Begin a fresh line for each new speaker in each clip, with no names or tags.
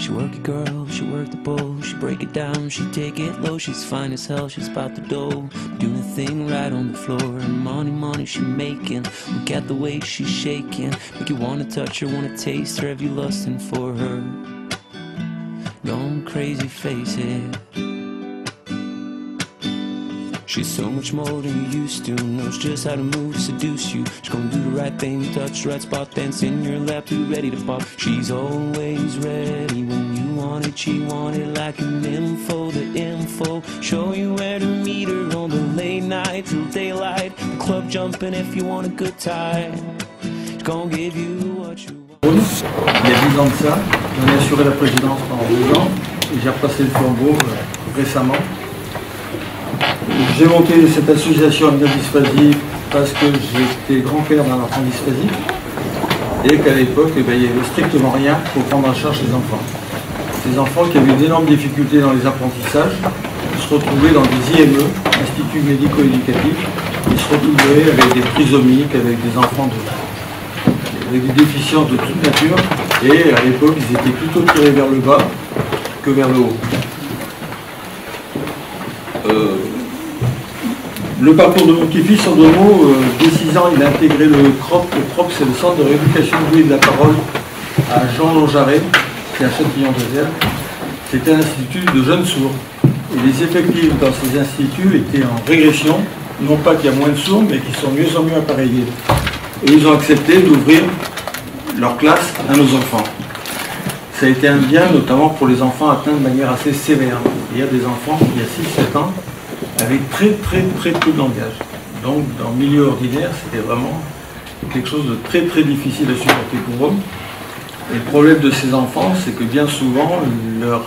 She work it girl, she work the bowl, she break it down, she take it low, she's fine as hell, she's about the dough, doing the thing right on the floor, and money she making, look at the way she's shaking, make you wanna touch her, wanna taste her, have you lusting for her, going crazy, face it. She's so much more than you used to, knows just how to move, seduce you. She's gonna do the right thing, touch the right spot, dance in your lap, be ready to pop. She's always ready when you want it, she want it like an info, the info. Show you where to meet her on the late night till daylight. The club jumping if you want a good time. She's gonna give you what you want.
Il y a 10 ans de ça, j'en ai assuré la présidence pendant 2 ans et j'ai repassé le flambeau récemment. J'ai monté cette association Amnia-Dysphasie parce que j'étais grand-père d'un enfant dysphasique et qu'à l'époque, il n'y avait strictement rien pour prendre en charge ces enfants. Ces enfants qui avaient d'énormes difficultés dans les apprentissages se retrouvaient dans des IME, instituts médico-éducatifs, ils se retrouvaient avec des trisomiques, avec des enfants avec des déficiences de toute nature et à l'époque, ils étaient plutôt tirés vers le bas que vers le haut. Le parcours de mon petit-fils, en 2 mots, dès 6 ans, il a intégré le CROP. Le CROP, c'est le Centre de rééducation de l'ouïe et de la parole à Jean Lonjaret, qui est à Châtillon-de-Zère. C'était un institut de jeunes sourds. Et les effectifs dans ces instituts étaient en régression, non pas qu'il y a moins de sourds, mais qu'ils sont mieux en mieux appareillés. Et ils ont accepté d'ouvrir leur classe à nos enfants. Ça a été un bien, notamment pour les enfants atteints de manière assez sévère. Il y a des enfants, il y a 6-7 ans, avec très peu de langage. Donc dans le milieu ordinaire, c'était vraiment quelque chose de très difficile à supporter pour eux. Et le problème de ces enfants, c'est que bien souvent, leur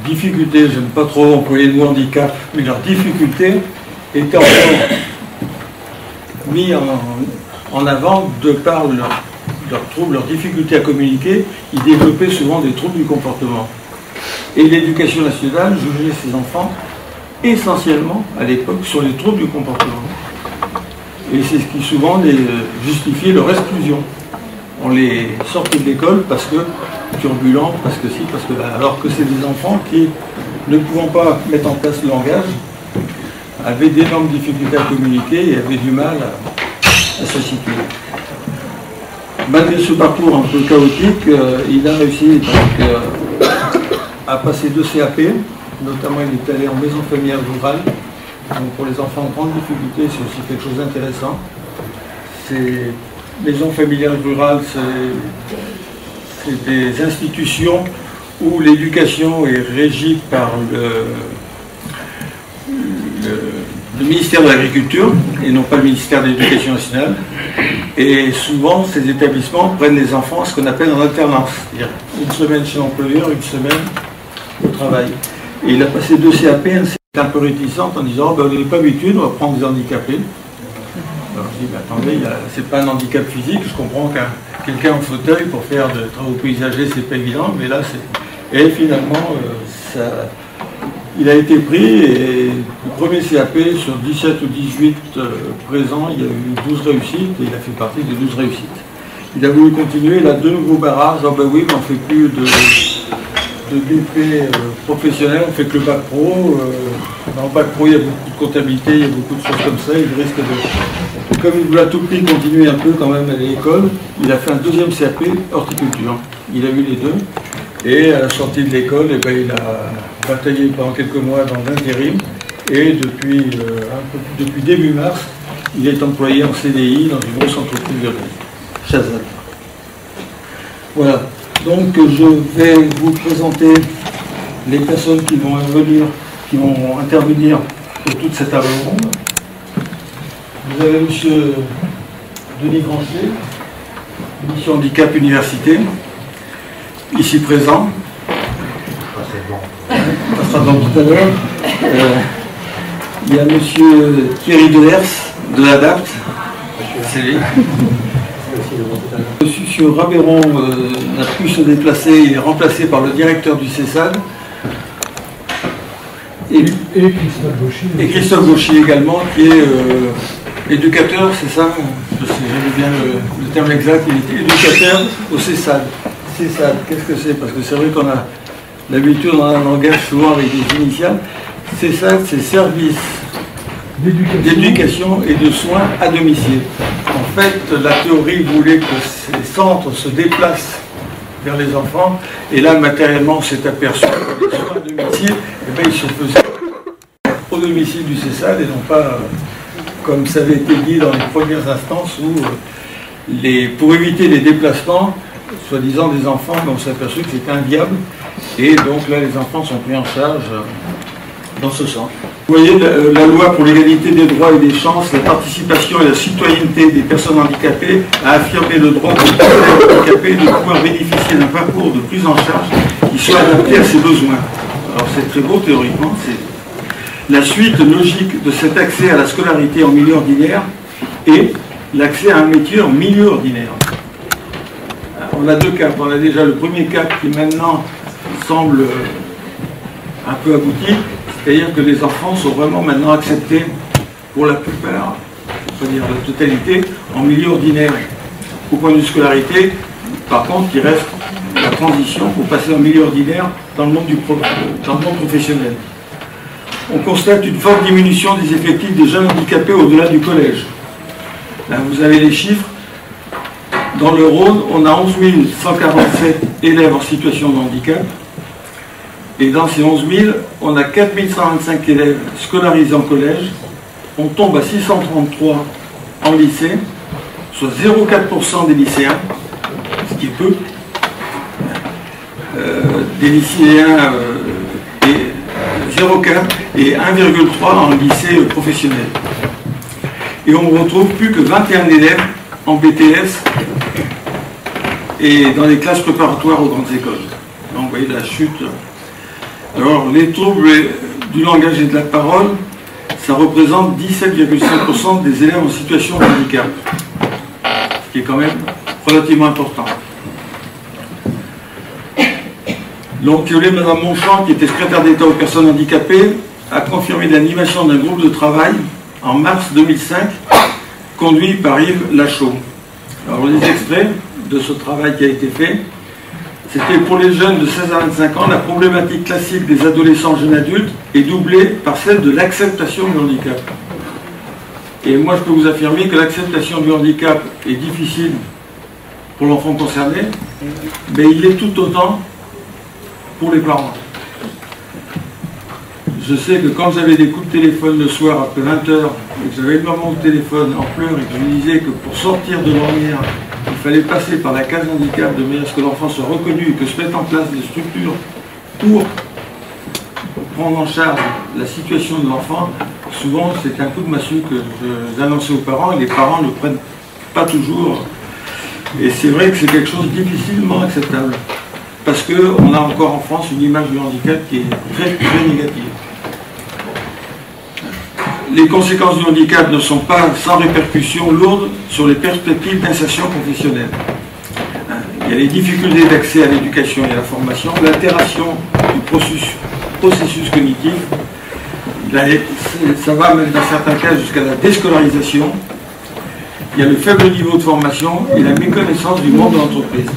difficulté, j'aime pas trop employer le mot handicap, mais leur difficulté était encore mis en avant de par leurs troubles, leurs difficultés à communiquer. Ils développaient souvent des troubles du comportement. Et l'éducation nationale jugeait ces enfants essentiellement à l'époque sur les troubles du comportement. Et c'est ce qui souvent les justifiait leur exclusion. On les sortait de l'école parce que turbulents, parce que si, parce que là. Alors que c'est des enfants qui, ne pouvant pas mettre en place le langage, avaient d'énormes difficultés à communiquer et avaient du mal à se situer. Malgré ce parcours un peu chaotique, il a réussi donc, à passer 2 CAP. Notamment, il est allé en maison familiale rurale. Donc pour les enfants en grande difficulté, c'est aussi quelque chose d'intéressant. Ces maisons familiales rurales, c'est des institutions où l'éducation est régie par le ministère de l'Agriculture et non pas le ministère de l'Éducation nationale. Et souvent, ces établissements prennent les enfants à ce qu'on appelle en alternance, c'est-à-dire une semaine chez l'employeur, une semaine au travail. Et il a passé 2 CAP, c'est un peu réticente en disant oh, on n'est pas habitué, on va prendre des handicapés. Alors je dis attendez, c'est pas un handicap physique, je comprends qu'un quelqu'un en fauteuil pour faire de travaux paysagers, c'est pas évident, mais là c'est. Et finalement, il a été pris et le premier CAP sur 17 ou 18 présents, il y a eu 12 réussites et il a fait partie des 12 réussites. Il a voulu continuer, il a 2 nouveaux barrages, oh ben oui, mais on ne fait plus de BP professionnel, on fait que le bac pro. Dans le bac pro, il y a beaucoup de comptabilité, il y a beaucoup de choses comme ça. Il risque de. Comme il voulait à tout prix continuer un peu quand même à l'école, il a fait un 2e CAP horticulture. Il a eu les 2. Et à la sortie de l'école, eh ben, il a bataillé pendant quelques mois dans l'intérim. Et depuis début mars, il est employé en CDI dans une grosse entreprise de Chazal. Voilà. Donc je vais vous présenter les personnes qui vont venir, qui vont intervenir pour toute cette table ronde. Vous avez M. Denis Granchet, mission handicap université, ici présent. On passera dans tout à l'heure. Il y a M. Thierry Delers de l'ADAPT. C'est lui. M. Rabéron n'a pu se déplacer, il est remplacé par le directeur du CESAD. Et Christophe Gauchy également, qui est éducateur, c'est ça? Je sais jamais bien le terme exact, il est éducateur au CESAD. CESAD, qu'est-ce que c'est? Parce que c'est vrai qu'on a l'habitude dans un langage souvent avec des initiales. CESAD, c'est service d'éducation et de soins à domicile. En fait, la théorie voulait que ces centres se déplacent vers les enfants, et là, matériellement, on s'est aperçu que les soins à domicile, eh bien, ils se faisaient au domicile du CESAD et non pas, comme ça avait été dit dans les premières instances, où pour éviter les déplacements, soi-disant des enfants, on s'est aperçu que c'était inviable, et donc là, les enfants sont pris en charge dans ce sens. Vous voyez, la loi pour l'égalité des droits et des chances, la participation et la citoyenneté des personnes handicapées a affirmé le droit des personnes handicapées de pouvoir bénéficier d'un parcours de prise en charge qui soit adapté à ses besoins. Alors c'est très beau théoriquement, c'est la suite logique de cet accès à la scolarité en milieu ordinaire et l'accès à un métier en milieu ordinaire. On a deux caps. On a déjà le premier cap qui maintenant semble un peu abouti, c'est-à-dire que les enfants sont vraiment maintenant acceptés pour la plupart, pour pas dire la totalité, en milieu ordinaire. Au point de vue scolarité, par contre, il reste la transition pour passer en milieu ordinaire dans le monde professionnel. On constate une forte diminution des effectifs des jeunes handicapés au-delà du collège. Là, vous avez les chiffres. Dans le Rhône, on a 11 147 élèves en situation de handicap. Et dans ces 11 000, on a 4 125 élèves scolarisés en collège. On tombe à 633 en lycée, soit 0,4% des lycéens, ce qui est peu. Des lycéens et 0,4 et 1,3 en lycée professionnel. Et on ne retrouve plus que 21 élèves en BTS et dans les classes préparatoires aux grandes écoles. Donc vous voyez la chute. Alors les troubles du langage et de la parole, ça représente 17,5% des élèves en situation de handicap, ce qui est quand même relativement important. Donc Mme Monchamp, qui était secrétaire d'État aux personnes handicapées, a confirmé l'animation d'un groupe de travail en mars 2005, conduit par Yves Lachaud. Alors les extraits de ce travail qui a été fait, c'était pour les jeunes de 16 à 25 ans, la problématique classique des adolescents jeunes adultes est doublée par celle de l'acceptation du handicap. Et moi je peux vous affirmer que l'acceptation du handicap est difficile pour l'enfant concerné, mais il est tout autant pour les parents. Je sais que quand j'avais des coups de téléphone le soir après 20h, et que j'avais le maman au téléphone en pleurs et que je lui disais que pour sortir de l'ornière, il fallait passer par la case handicap de manière à ce que l'enfant soit reconnu et que se mettent en place des structures pour prendre en charge la situation de l'enfant, souvent c'est un coup de massue que j'annonçais aux parents et les parents ne le prennent pas toujours. Et c'est vrai que c'est quelque chose de difficilement acceptable. Parce qu'on a encore en France une image du handicap qui est très, très négative. Les conséquences du handicap ne sont pas sans répercussions lourdes sur les perspectives d'insertion professionnelle. Il y a les difficultés d'accès à l'éducation et à la formation, l'altération du processus cognitif, ça va même dans certains cas jusqu'à la déscolarisation. Il y a le faible niveau de formation et la méconnaissance du monde de l'entreprise.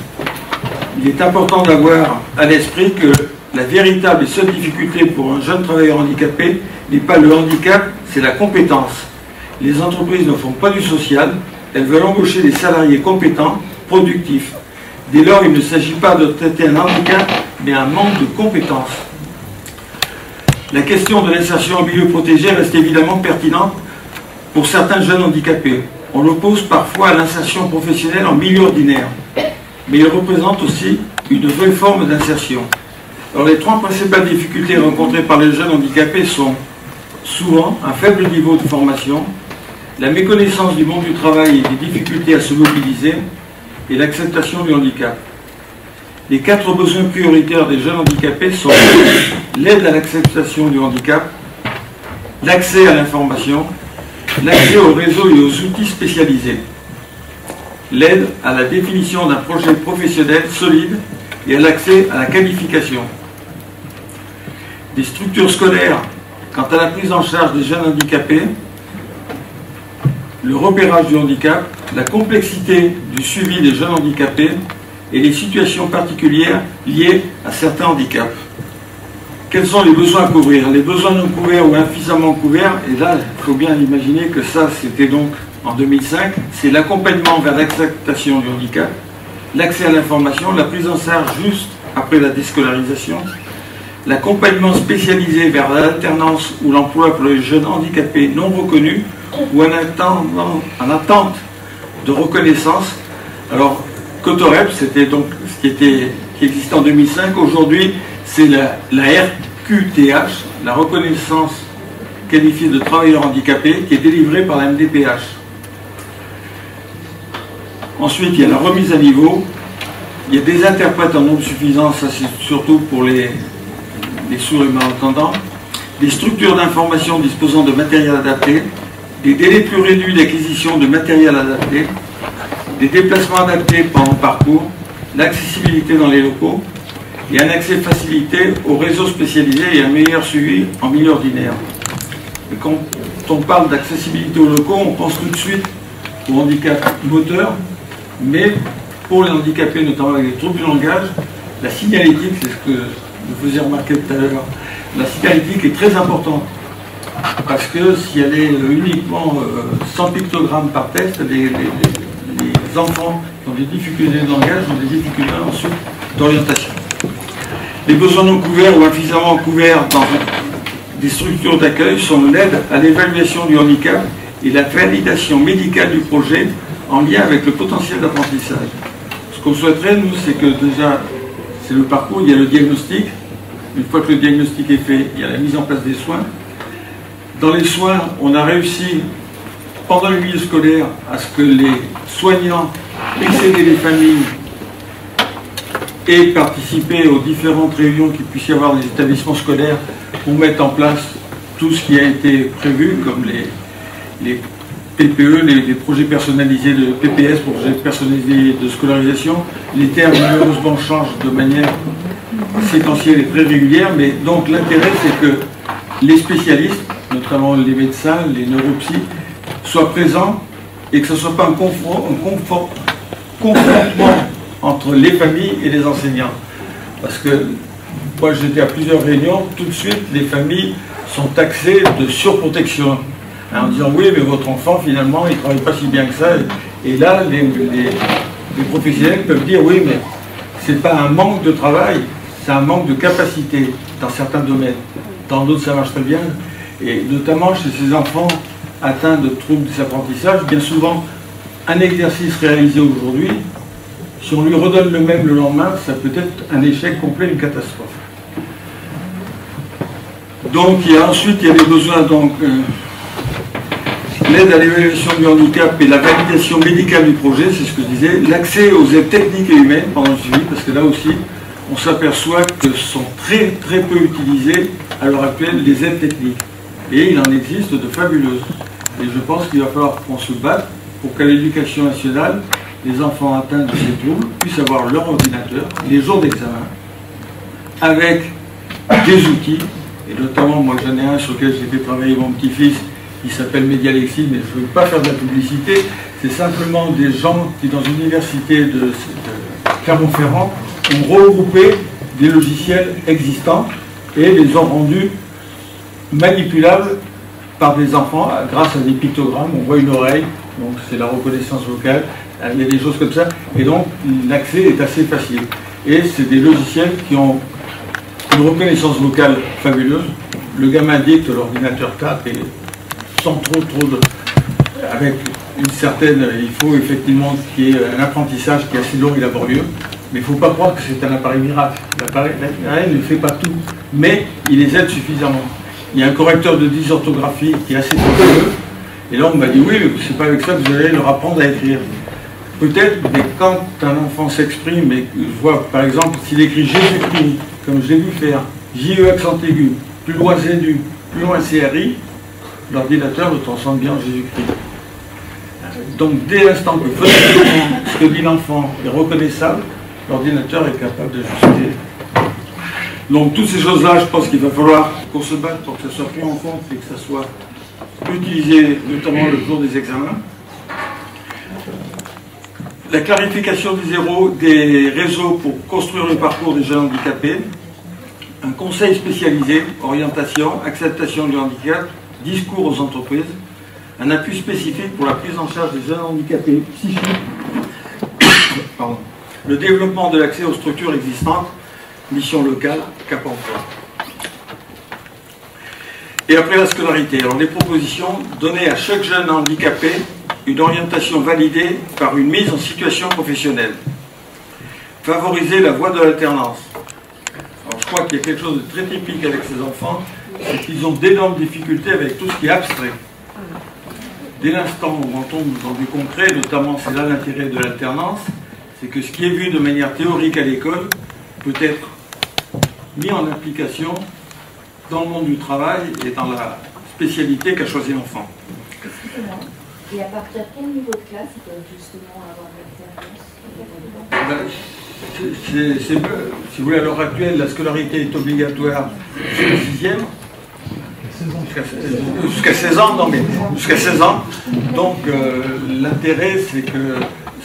Il est important d'avoir à l'esprit que la véritable et seule difficulté pour un jeune travailleur handicapé n'est pas le handicap, c'est la compétence. Les entreprises ne font pas du social, elles veulent embaucher des salariés compétents, productifs. Dès lors, il ne s'agit pas de traiter un handicap, mais un manque de compétences. La question de l'insertion en milieu protégé reste évidemment pertinente pour certains jeunes handicapés. On l'oppose parfois à l'insertion professionnelle en milieu ordinaire, mais il représente aussi une vraie forme d'insertion. Alors les trois principales difficultés rencontrées par les jeunes handicapés sont souvent un faible niveau de formation, la méconnaissance du monde du travail et des difficultés à se mobiliser, et l'acceptation du handicap. Les 4 besoins prioritaires des jeunes handicapés sont l'aide à l'acceptation du handicap, l'accès à l'information, l'accès aux réseaux et aux outils spécialisés, l'aide à la définition d'un projet professionnel solide et à l'accès à la qualification. Des structures scolaires quant à la prise en charge des jeunes handicapés, le repérage du handicap, la complexité du suivi des jeunes handicapés, et les situations particulières liées à certains handicaps. Quels sont les besoins à couvrir? Les besoins non couverts ou insuffisamment couverts, et là, il faut bien imaginer que ça, c'était donc en 2005, c'est l'accompagnement vers l'acceptation du handicap, l'accès à l'information, la prise en charge juste après la déscolarisation, l'accompagnement spécialisé vers l'alternance ou l'emploi pour les jeunes handicapés non reconnus ou en attente de reconnaissance. Alors, Cotorep, c'était donc ce qui existait en 2005. Aujourd'hui, c'est la RQTH, la reconnaissance qualifiée de travailleur handicapé, qui est délivrée par la MDPH. Ensuite, il y a la remise à niveau. Il y a des interprètes en nombre suffisant, ça c'est surtout pour les sourds et malentendants. Des structures d'information disposant de matériel adapté. Des délais plus réduits d'acquisition de matériel adapté. Des déplacements adaptés pendant le parcours. L'accessibilité dans les locaux. Et un accès facilité aux réseaux spécialisés et un meilleur suivi en milieu ordinaire. Et quand on parle d'accessibilité aux locaux, on pense tout de suite au handicap moteur, mais pour les handicapés, notamment avec les troubles du langage, la signalétique, c'est ce que je vous ai remarqué tout à l'heure, la signalétique est très importante. Parce que si elle est uniquement 100 pictogrammes par test, les enfants qui ont des difficultés de langage ont des difficultés ensuite d'orientation. Les besoins non couverts ou insuffisamment couverts dans des structures d'accueil sont l'aide à l'évaluation du handicap et la validation médicale du projet en lien avec le potentiel d'apprentissage. Ce qu'on souhaiterait, nous, c'est que déjà, c'est le parcours, il y a le diagnostic. Une fois que le diagnostic est fait, il y a la mise en place des soins. Dans les soins, on a réussi, pendant le milieu scolaire, à ce que les soignants puissent aider les familles et participer aux différentes réunions qu'il puisse y avoir des établissements scolaires pour mettre en place tout ce qui a été prévu, comme les PPE, les projets personnalisés de PPS, projets personnalisés de scolarisation. Les termes, malheureusement, changent de manière séquentielle et très régulière, mais donc l'intérêt, c'est que les spécialistes, notamment les médecins, les neuropsy, soient présents et que ce ne soit pas un confrontement entre les familles et les enseignants. Parce que moi j'étais à plusieurs réunions, tout de suite les familles sont taxées de surprotection, en disant oui mais votre enfant finalement il ne travaille pas si bien que ça. Et là les professionnels peuvent dire oui mais c'est pas un manque de travail, c'est un manque de capacité dans certains domaines. Dans d'autres ça marche très bien. Et notamment chez ces enfants atteints de troubles des apprentissages, bien souvent un exercice réalisé aujourd'hui, si on lui redonne le même le lendemain, ça peut être un échec complet, une catastrophe. Donc ensuite il y a des besoins, donc l'aide à l'évaluation du handicap et la validation médicale du projet, c'est ce que je disais, l'accès aux aides techniques et humaines pendant le suivi, parce que là aussi on s'aperçoit que sont très très peu utilisées à l'heure actuelle les aides techniques. Et il en existe de fabuleuses. Et je pense qu'il va falloir qu'on se batte pour qu'à l'éducation nationale, les enfants atteints de ces troubles puissent avoir leur ordinateur, les jours d'examen, avec des outils, et notamment, moi j'en ai un sur lequel j'ai fait travailler mon petit-fils, qui s'appelle Medialexis, mais je ne veux pas faire de la publicité, c'est simplement des gens qui, dans une université de Clermont-Ferrand, ont regroupé des logiciels existants et les ont rendus manipulables par des enfants grâce à des pictogrammes. On voit une oreille, donc c'est la reconnaissance vocale, il y a des choses comme ça, et donc l'accès est assez facile. Et c'est des logiciels qui ont une reconnaissance vocale fabuleuse. Le gamin dicte, l'ordinateur tape, et sans trop de... avec une certaine... Il faut effectivement qu'il y ait un apprentissage qui est assez long et laborieux, mais il ne faut pas croire que c'est un appareil miracle. L'appareil ne fait pas tout, mais il les aide suffisamment. Il y a un correcteur de dysorthographie qui est assez fabuleux, et là on m'a dit oui, mais c'est pas avec ça que vous allez leur apprendre à écrire. Peut-être, mais quand un enfant s'exprime, et je vois par exemple s'il écrit Jésus-Christ, comme je l'ai vu faire, J-E accent aigu, plus loin Z-U, plus loin CRI, l'ordinateur le transforme bien en Jésus-Christ. Donc dès l'instant que ce que dit l'enfant est reconnaissable, l'ordinateur est capable de juster. Donc toutes ces choses-là, je pense qu'il va falloir qu'on se batte pour que ça soit pris en compte et que ça soit utilisé, notamment le jour des examens. La clarification des réseaux pour construire le parcours des jeunes handicapés, un conseil spécialisé, orientation, acceptation du handicap, discours aux entreprises, un appui spécifique pour la prise en charge des jeunes handicapés psychiques, le développement de l'accès aux structures existantes, mission locale, Cap Emploi. Et après la scolarité, alors les propositions, donner à chaque jeune handicapé une orientation validée par une mise en situation professionnelle. Favoriser la voie de l'alternance. Alors je crois qu'il y a quelque chose de très typique avec ces enfants, c'est qu'ils ont d'énormes difficultés avec tout ce qui est abstrait. Dès l'instant où on tombe dans du concret, notamment c'est là l'intérêt de l'alternance, c'est que ce qui est vu de manière théorique à l'école peut être mis en application dans le monde du travail et dans la spécialité qu'a choisi l'enfant.
Excusez-moi. Et à partir de quel niveau de classe ils peuvent justement avoir de l'alternance?
Si vous voulez, à l'heure actuelle, la scolarité est obligatoire jusqu'à 6e. Jusqu'à 16 ans, non mais jusqu'à 16 ans. Donc l'intérêt, c'est que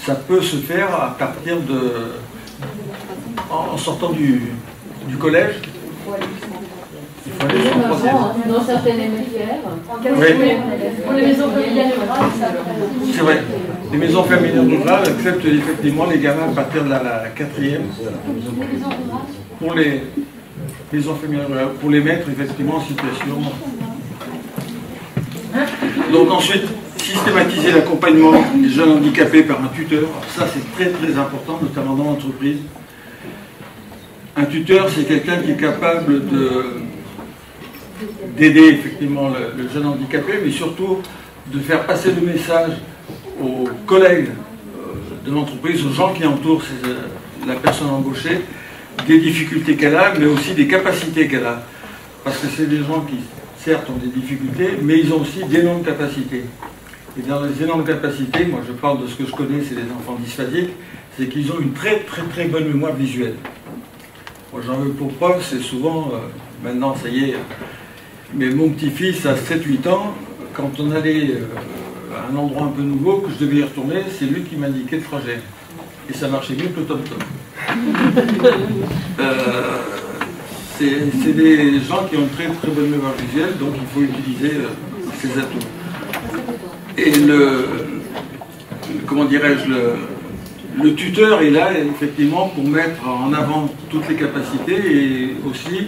ça peut se faire à partir de... en sortant du collège. Il faut aller sur le troisième.
Dans certaines MFR,
Pour les maisons familiales rurales,
c'est vrai. Les maisons familiales rurales acceptent effectivement les gamins à partir de la 4e. Pour les maisons familiales rurales, pour les mettre effectivement en situation. Donc ensuite, systématiser l'accompagnement des jeunes handicapés par un tuteur. Alors ça c'est très très important, notamment dans l'entreprise. Un tuteur, c'est quelqu'un qui est capable d'aider effectivement le jeune handicapé, mais surtout de faire passer le message aux collègues de l'entreprise, aux gens qui entourent la personne embauchée, des difficultés qu'elle a, mais aussi des capacités qu'elle a. Parce que c'est des gens qui, certes, ont des difficultés, mais ils ont aussi d'énormes capacités. Et dans les énormes capacités, moi je parle de ce que je connais, c'est les enfants dysphasiques, c'est qu'ils ont une très très très bonne mémoire visuelle. Moi j'en veux pour preuve, c'est souvent, maintenant ça y est, mais mon petit-fils à 7-8 ans, quand on allait à un endroit un peu nouveau, que je devais y retourner, c'est lui qui m'indiquait le trajet. Et ça marchait mieux que le tom-tom. C'est des gens qui ont une très très bonne mémoire visuelle, donc il faut utiliser ces atouts. Et comment dirais-je, le tuteur est là effectivement pour mettre en avant toutes les capacités et aussi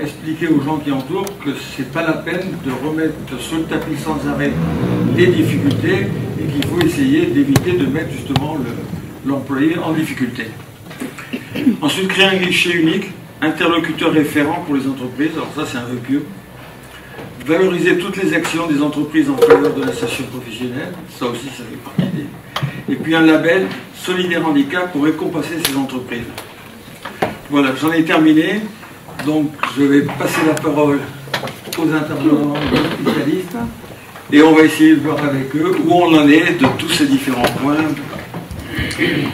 expliquer aux gens qui entourent que c'est pas la peine de remettre sur le tapis sans arrêt les difficultés et qu'il faut essayer d'éviter de mettre justement l'employé en difficulté. Ensuite, créer un guichet unique, interlocuteur référent pour les entreprises, alors ça c'est un vœu pieux. Valoriser toutes les actions des entreprises en faveur de l'insertion professionnelle, ça aussi ça fait partie des... Et puis un label Solidaire Handicap pour récompenser ces entreprises. Voilà, j'en ai terminé. Donc je vais passer la parole aux intervenants spécialistes et on va essayer de voir avec eux où on en est de tous ces différents points.
Excusez-moi.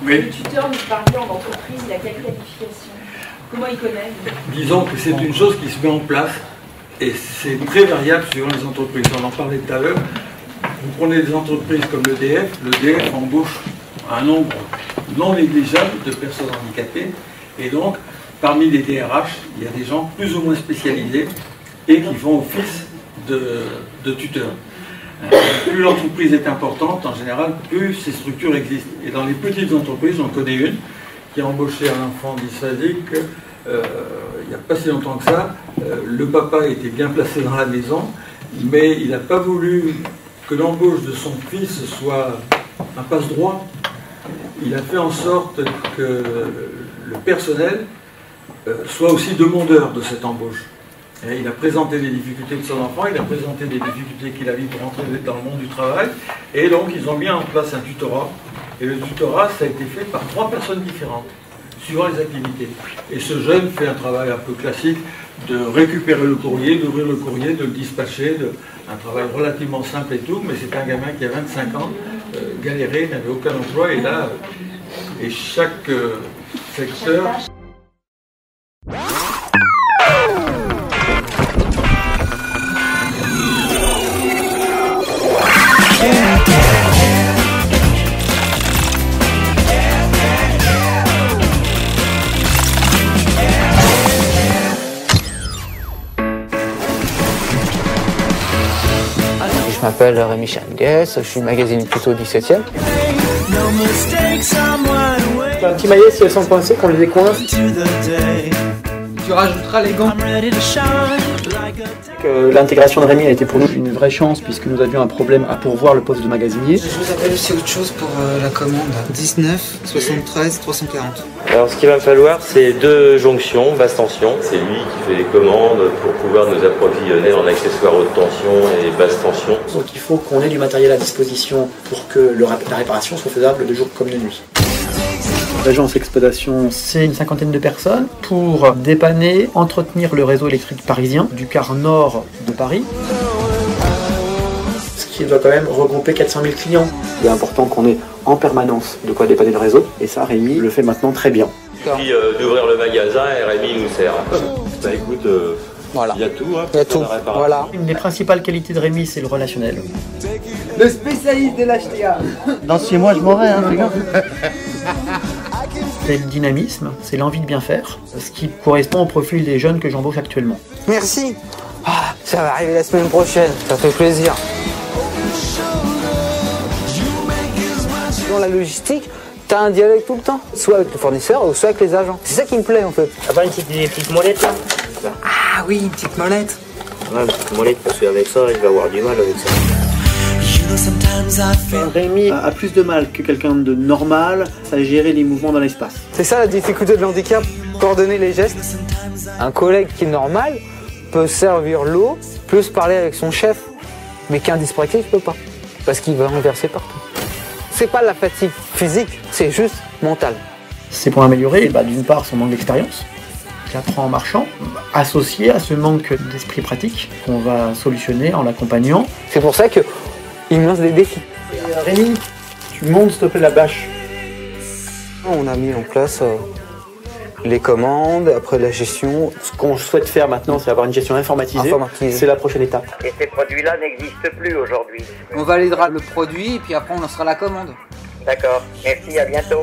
Oui.
Le tuteur nous parlait en entreprise, il a quelle qualification? Comment il connaît?
Disons que c'est une chose qui se met en place et c'est très variable suivant les entreprises. On en parlait tout à l'heure. Vous prenez des entreprises comme l'EDF embauche un nombre non négligeable de personnes handicapées et donc parmi les DRH, il y a des gens plus ou moins spécialisés et qui font office de tuteurs. Plus l'entreprise est importante, en général, plus ces structures existent. Et dans les petites entreprises, on connaît une qui a embauché un enfant dysphasique il n'y a pas si longtemps que ça. Le papa était bien placé dans la maison, mais il n'a pas voulu que l'embauche de son fils soit un passe-droit. Il a fait en sorte que le personnel soit aussi demandeur de cette embauche. Et il a présenté les difficultés de son enfant, il a présenté les difficultés qu'il a vues pour entrer dans le monde du travail, et donc ils ont mis en place un tutorat. Et le tutorat, ça a été fait par 3 personnes différentes, suivant les activités. Et ce jeune fait un travail un peu classique de récupérer le courrier, d'ouvrir le courrier, de le dispatcher, un travail relativement simple et tout, mais c'est un gamin qui a 25 ans, galéré, n'avait aucun emploi, et là, et chaque secteur...
Je m'appelle Rémi Changues, je suis magazine plutôt 17e.
Un petit maillet, si elles sont coincées, qu'on les décoince.
Tu rajouteras les gants.
L'intégration de Rémi a été pour nous une vraie chance puisque nous avions un problème à pourvoir le poste de magasinier.
Je vous appelle aussi autre chose pour la commande. 19 73 340.
Alors ce qu'il va me falloir, c'est 2 jonctions basse tension. C'est lui qui fait les commandes pour pouvoir nous approvisionner en accessoires haute tension et basse tension.
Donc il faut qu'on ait du matériel à disposition pour que la réparation soit faisable de jour comme de nuit. L'agence exploitation, c'est une 50aine de personnes pour dépanner, entretenir le réseau électrique parisien du quart nord de Paris. Ce qui doit quand même regrouper 400 000 clients. Il est important qu'on ait en permanence de quoi dépanner le réseau et ça, Rémi le fait maintenant très bien.
Puis d'ouvrir le magasin et Rémi nous sert. Bah écoute,
Voilà.
il y a tout. Hein,
Il y a tout. Voilà.
Une des principales qualités de Rémi, c'est le relationnel.
Le spécialiste de l'HTA.
Dans 6 mois, je mourrai, hein, fais gaffe. C'est le dynamisme, c'est l'envie de bien faire, ce qui correspond au profil des jeunes que j'embauche actuellement.
Merci. Ah, ça va arriver la semaine prochaine, ça fait plaisir. Dans la logistique, t'as un dialogue tout le temps, soit avec le fournisseur ou soit avec les agents. C'est ça qui me plaît en fait.
T'as pas une petite molette là?
Ah oui, une petite molette.
Ouais, une petite molette parce qu'avec ça, je vais avoir du mal avec ça.
Rémi a plus de mal que quelqu'un de normal à gérer les mouvements dans l'espace.
C'est ça la difficulté de l'handicap, coordonner les gestes. Un collègue qui est normal peut servir l'eau, peut se parler avec son chef, mais qu'un dyspraxique ne peut pas, parce qu'il va renverser partout. C'est pas la fatigue physique, c'est juste mental.
C'est pour améliorer d'une part son manque d'expérience, qui apprend en marchant, associé à ce manque d'esprit pratique qu'on va solutionner en l'accompagnant.
C'est pour ça que il me lance des défis.
Rémi, tu montes s'il te plaît la bâche.
On a mis en place les commandes, après la gestion.
Ce qu'on souhaite faire maintenant, c'est avoir une gestion informatisée. C'est la prochaine étape.
Et ces produits-là n'existent plus aujourd'hui.
On validera le produit et puis après on lancera la commande.
D'accord, merci, à bientôt.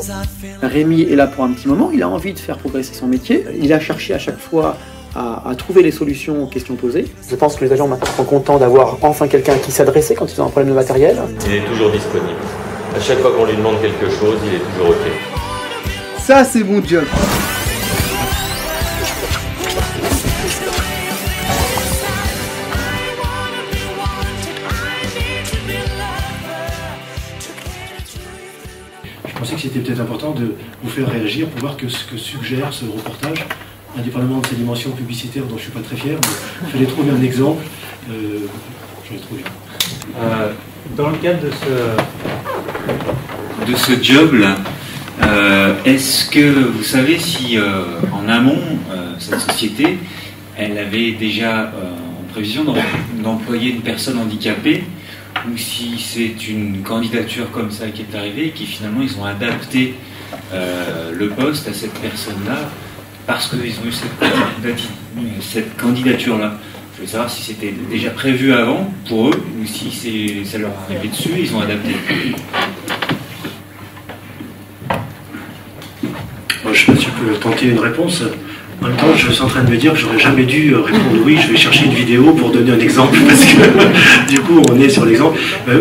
Rémi est là pour un petit moment, il a envie de faire progresser son métier. Il a cherché à chaque fois à trouver les solutions aux questions posées. Je pense que les agents maintenant sont contents d'avoir enfin quelqu'un à qui s'adresser quand ils ont un problème de matériel.
Il est toujours disponible. À chaque fois qu'on lui demande quelque chose, il est toujours OK.
Ça c'est mon job.
Je pensais que c'était peut-être important de vous faire réagir pour voir ce que suggère ce reportage, indépendamment de ses dimensions publicitaires dont je ne suis pas très fier, mais il fallait trouver un exemple. J'en ai trouvé.
Dans le cadre de ce job-là, est-ce que vous savez si en amont, cette société, elle avait déjà en prévision d'employer une personne handicapée, ou si c'est une candidature comme ça qui est arrivée et qui finalement ils ont adapté le poste à cette personne-là parce qu'ils ont eu cette candidature-là. Je voulais savoir si c'était déjà prévu avant pour eux ou si ça leur est arrivé dessus et ils ont adapté.
Moi, je ne sais pas si je peux tenter une réponse. En même temps, je suis en train de me dire que j'aurais jamais dû répondre oui, je vais chercher une vidéo pour donner un exemple, parce que du coup, on est sur l'exemple.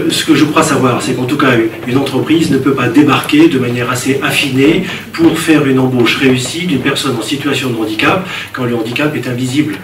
Ce que je crois savoir, c'est qu'en tout cas, une entreprise ne peut pas débarquer de manière assez affinée pour faire une embauche réussie d'une personne en situation de handicap, quand le handicap est invisible.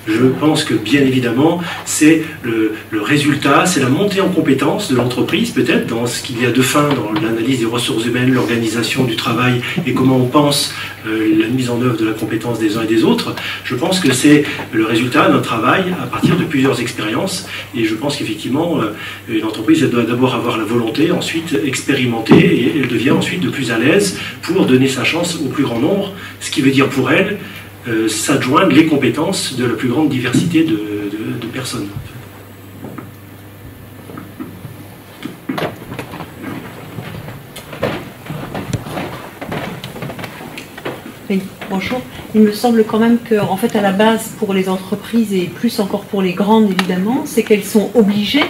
Je pense que, bien évidemment, c'est le résultat, c'est la montée en compétence de l'entreprise, peut-être, dans ce qu'il y a de fin dans l'analyse des ressources humaines, l'organisation du travail et comment on pense la mise en œuvre de la compétence des uns et des autres. Je pense que c'est le résultat d'un travail à partir de plusieurs expériences. Et je pense qu'effectivement, une entreprise elle doit d'abord avoir la volonté, ensuite expérimenter, et elle devient ensuite de plus à l'aise pour donner sa chance au plus grand nombre, ce qui veut dire pour elle s'adjoindre les compétences de la plus grande diversité de personnes.
Oui, bonjour. Il me semble quand même que, en fait, à la base, pour les entreprises et plus encore pour les grandes, évidemment, c'est qu'elles sont obligées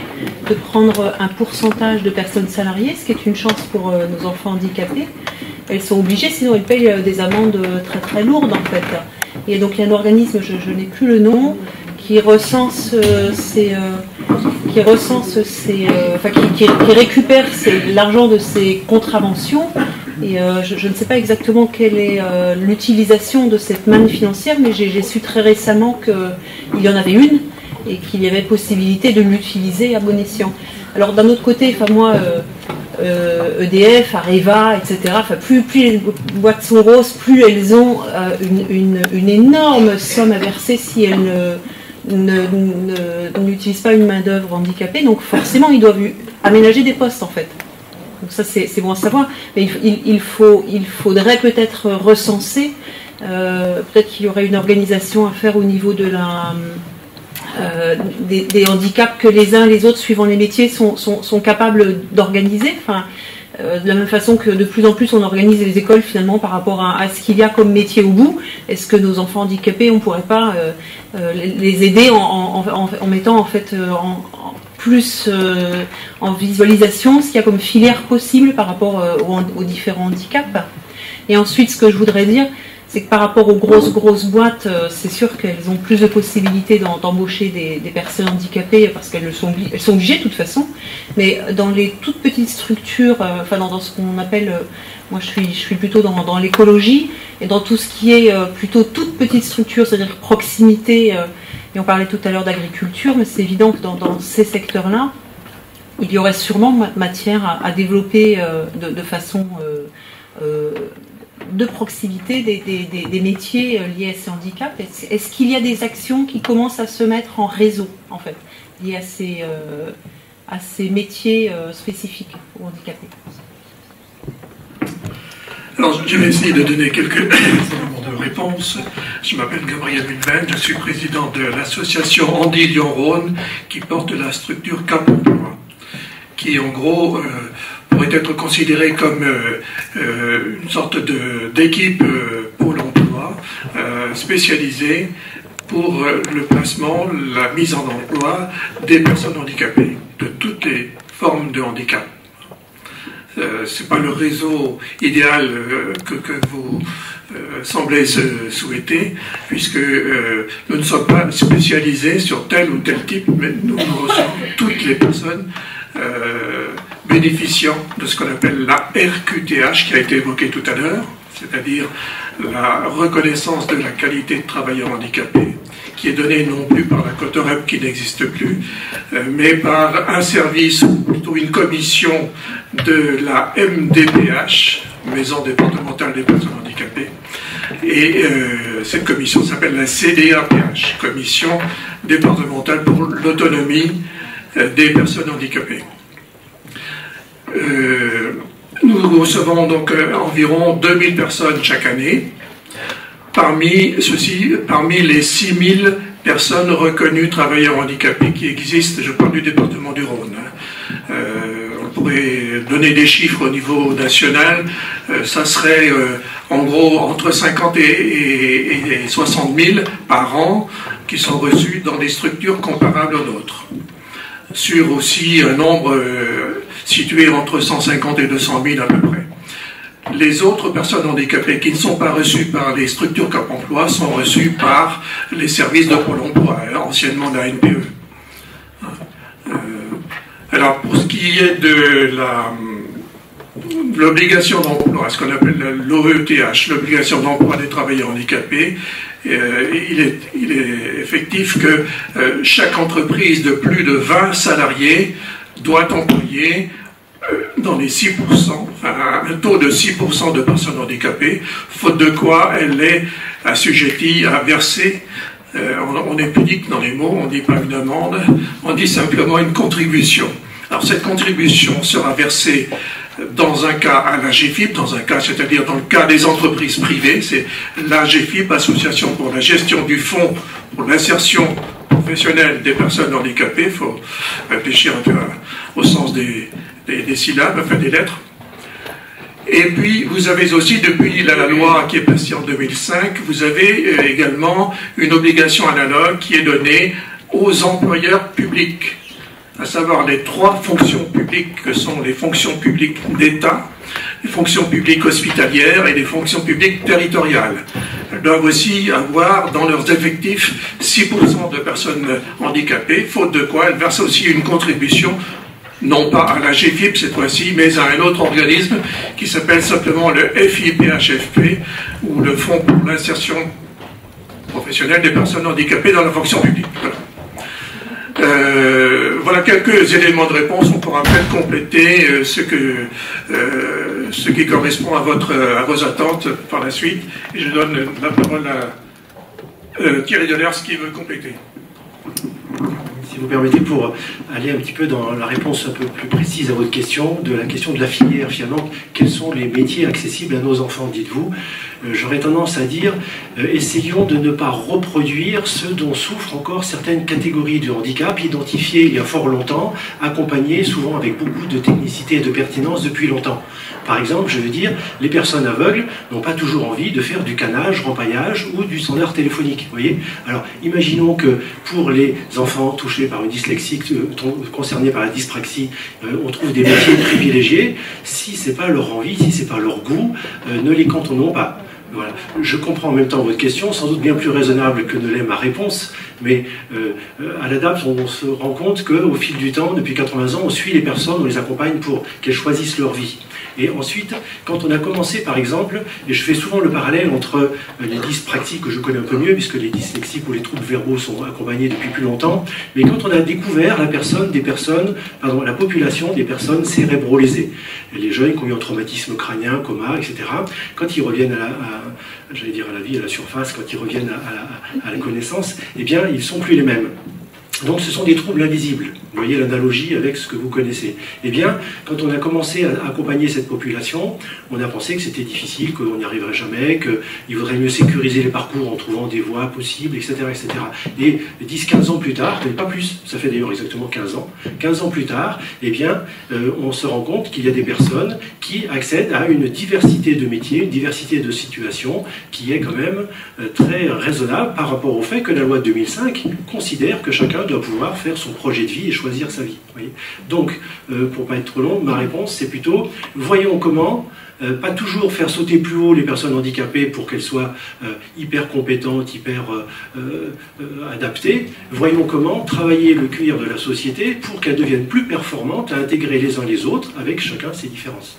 de prendre un pourcentage de personnes salariées, ce qui est une chance pour nos enfants handicapés. Elles sont obligées, sinon elles payent des amendes très très lourdes, en fait. Et donc il y a un organisme, je n'ai plus le nom, qui recense qui récupère l'argent de ces contraventions. Et je ne sais pas exactement quelle est l'utilisation de cette manne financière, mais j'ai su très récemment qu'il y en avait une et qu'il y avait possibilité de l'utiliser à bon escient. Alors d'un autre côté, moi, EDF, Areva, etc., plus les boîtes sont roses, plus elles ont une énorme somme à verser si elles n'utilisent pas une main-d'œuvre handicapée. Donc forcément, ils doivent aménager des postes en fait. Donc ça c'est bon à savoir, mais il faudrait peut-être recenser, peut-être qu'il y aurait une organisation à faire au niveau de des handicaps que les uns et les autres, suivant les métiers, sont capables d'organiser. De la même façon que de plus en plus on organise les écoles finalement par rapport à ce qu'il y a comme métier au bout. Est-ce que nos enfants handicapés, on ne pourrait pas les aider en mettant en fait plus en visualisation ce qu'il y a comme filière possible par rapport aux différents handicaps. Et ensuite, ce que je voudrais dire, c'est que par rapport aux grosses boîtes, c'est sûr qu'elles ont plus de possibilités d'embaucher des personnes handicapées parce qu'elles sont obligées de toute façon. Mais dans les toutes petites structures, dans ce qu'on appelle, moi je suis plutôt dans l'écologie, et dans tout ce qui est plutôt toute petite structure, c'est-à-dire proximité, et on parlait tout à l'heure d'agriculture, mais c'est évident que dans ces secteurs-là, il y aurait sûrement matière à développer de façon de proximité des métiers liés à ces handicaps. Est-ce qu'il y a des actions qui commencent à se mettre en réseau, en fait, liées à ces métiers spécifiques aux handicapés?
Alors, je vais essayer de donner quelques éléments de réponse. Je m'appelle Gabriel Mulven, je suis président de l'association Handi Lyon-Rhône qui porte la structure Cap Emploi, qui en gros pourrait être considérée comme une sorte d'équipe Pôle emploi spécialisée pour le placement, la mise en emploi des personnes handicapées, de toutes les formes de handicap. Ce n'est pas le réseau idéal que vous semblez souhaiter, puisque nous ne sommes pas spécialisés sur tel ou tel type, mais nous recevons toutes les personnes bénéficiant de ce qu'on appelle la RQTH, qui a été évoquée tout à l'heure, c'est-à-dire la reconnaissance de la qualité de travailleur handicapé, qui est donnée non plus par la Cotorep qui n'existe plus, mais par un service, ou plutôt une commission de la MDPH, Maison départementale des personnes handicapées, et cette commission s'appelle la CDAPH, Commission départementale pour l'autonomie des personnes handicapées. Nous recevons donc environ 2000 personnes chaque année. Parmi les 6000 personnes reconnues travailleurs handicapés qui existent, je parle du département du Rhône. On pourrait donner des chiffres au niveau national, ça serait en gros entre 50 et 60 000 par an qui sont reçus dans des structures comparables aux nôtres. Sur aussi un nombre situé entre 150 et 200 000 à peu près. Les autres personnes handicapées qui ne sont pas reçues par les structures Cap Emploi sont reçues par les services de Pôle emploi, anciennement la NPE. Alors, pour ce qui est de l'obligation d'emploi, ce qu'on appelle l'OETH, l'obligation d'emploi des travailleurs handicapés, il est effectif que chaque entreprise de plus de 20 salariés doit employer dans les 6%, un taux de 6% de personnes handicapées, faute de quoi elle est assujettie à verser, on est pudique dans les mots, on ne dit pas une amende, on dit simplement une contribution. Alors cette contribution sera versée dans un cas à l'AGFIP, dans un cas, c'est-à-dire dans le cas des entreprises privées, c'est l'AGFIP, Association pour la gestion du fonds pour l'insertion professionnelle des personnes handicapées, il faut réfléchir un peu au sens des syllabes, enfin des lettres. Et puis, vous avez aussi, depuis la loi qui est passée en 2005, vous avez également une obligation analogue qui est donnée aux employeurs publics, à savoir les 3 fonctions publiques que sont les fonctions publiques d'État, les fonctions publiques hospitalières et les fonctions publiques territoriales. doivent aussi avoir dans leurs effectifs 6% de personnes handicapées, faute de quoi elles versent aussi une contribution, non pas à la GFIP cette fois-ci, mais à un autre organisme qui s'appelle simplement le FIPHFP, ou le Fonds pour l'insertion professionnelle des personnes handicapées dans la fonction publique. Voilà quelques éléments de réponse. On pourra peut-être compléter ce qui correspond à vos attentes par la suite. Et je donne la parole à Thierry Delers qui veut compléter.
Si vous permettez, pour aller un petit peu dans la réponse un peu plus précise à votre question, de la question de la filière finalement, quels sont les métiers accessibles à nos enfants, dites-vous? J'aurais tendance à dire, essayons de ne pas reproduire ce dont souffrent encore certaines catégories de handicap, identifiées il y a fort longtemps, accompagnées souvent avec beaucoup de technicité et de pertinence depuis longtemps. Par exemple, je veux dire, les personnes aveugles n'ont pas toujours envie de faire du canage, rempaillage ou du standard téléphonique. Vous voyez? Alors, imaginons que pour les enfants touchés par une dyslexie, concernés par la dyspraxie, on trouve des métiers privilégiés. Si ce n'est pas leur envie, si ce n'est pas leur goût, ne les cantonnons pas. Voilà. Je comprends en même temps votre question, sans doute bien plus raisonnable que ne l'est ma réponse, mais à la DAPS, on se rend compte qu'au fil du temps, depuis 80 ans, on suit les personnes, on les accompagne pour qu'elles choisissent leur vie. Et ensuite, quand on a commencé, par exemple, et je fais souvent le parallèle entre les dyspraxies que je connais un peu mieux, puisque les dyslexiques ou les troubles verbaux sont accompagnés depuis plus longtemps, mais quand on a découvert la population des personnes cérébro-lésées, les jeunes qui ont eu un traumatisme crânien, coma, etc., quand ils reviennent j'allais dire à la vie, à la surface, quand ils reviennent à la connaissance, eh bien, ils ne sont plus les mêmes. Donc ce sont des troubles invisibles. Vous voyez l'analogie avec ce que vous connaissez. Eh bien, quand on a commencé à accompagner cette population, on a pensé que c'était difficile, qu'on n'y arriverait jamais, qu'il vaudrait mieux sécuriser les parcours en trouvant des voies possibles, etc. etc. Et 10-15 ans plus tard, mais pas plus, ça fait d'ailleurs exactement 15 ans, 15 ans plus tard, eh bien, on se rend compte qu'il y a des personnes qui accèdent à une diversité de métiers, une diversité de situations qui est quand même très raisonnable par rapport au fait que la loi de 2005 considère que chacun doit pouvoir faire son projet de vie et choisir sa vie. Voyez. Donc, pour ne pas être trop long, ma réponse c'est plutôt, voyons comment, pas toujours faire sauter plus haut les personnes handicapées pour qu'elles soient hyper compétentes, hyper adaptées, voyons comment travailler le cuir de la société pour qu'elles deviennent plus performantes à intégrer les uns les autres avec chacun ses différences.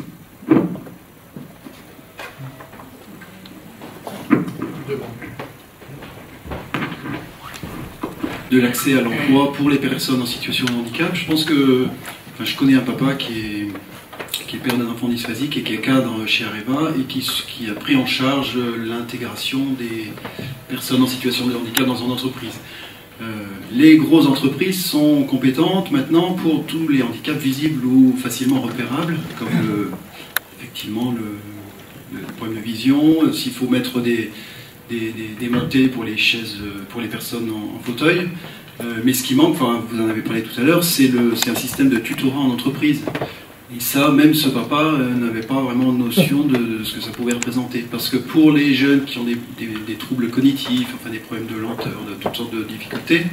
De l'accès à l'emploi pour les personnes en situation de handicap. Je pense que, je connais un papa qui est père d'un enfant dysphasique et qui est cadre chez Areva et qui a pris en charge l'intégration des personnes en situation de handicap dans son entreprise. Les grosses entreprises sont compétentes maintenant pour tous les handicaps visibles ou facilement repérables, comme effectivement le problème de vision, s'il faut mettre des montées pour les chaises, pour les personnes en fauteuil. Mais ce qui manque, vous en avez parlé tout à l'heure, c'est un système de tutorat en entreprise. Et ça, même ce papa n'avait pas vraiment notion de ce que ça pouvait représenter. Parce que pour les jeunes qui ont des troubles cognitifs, des problèmes de lenteur, de toutes sortes de difficultés,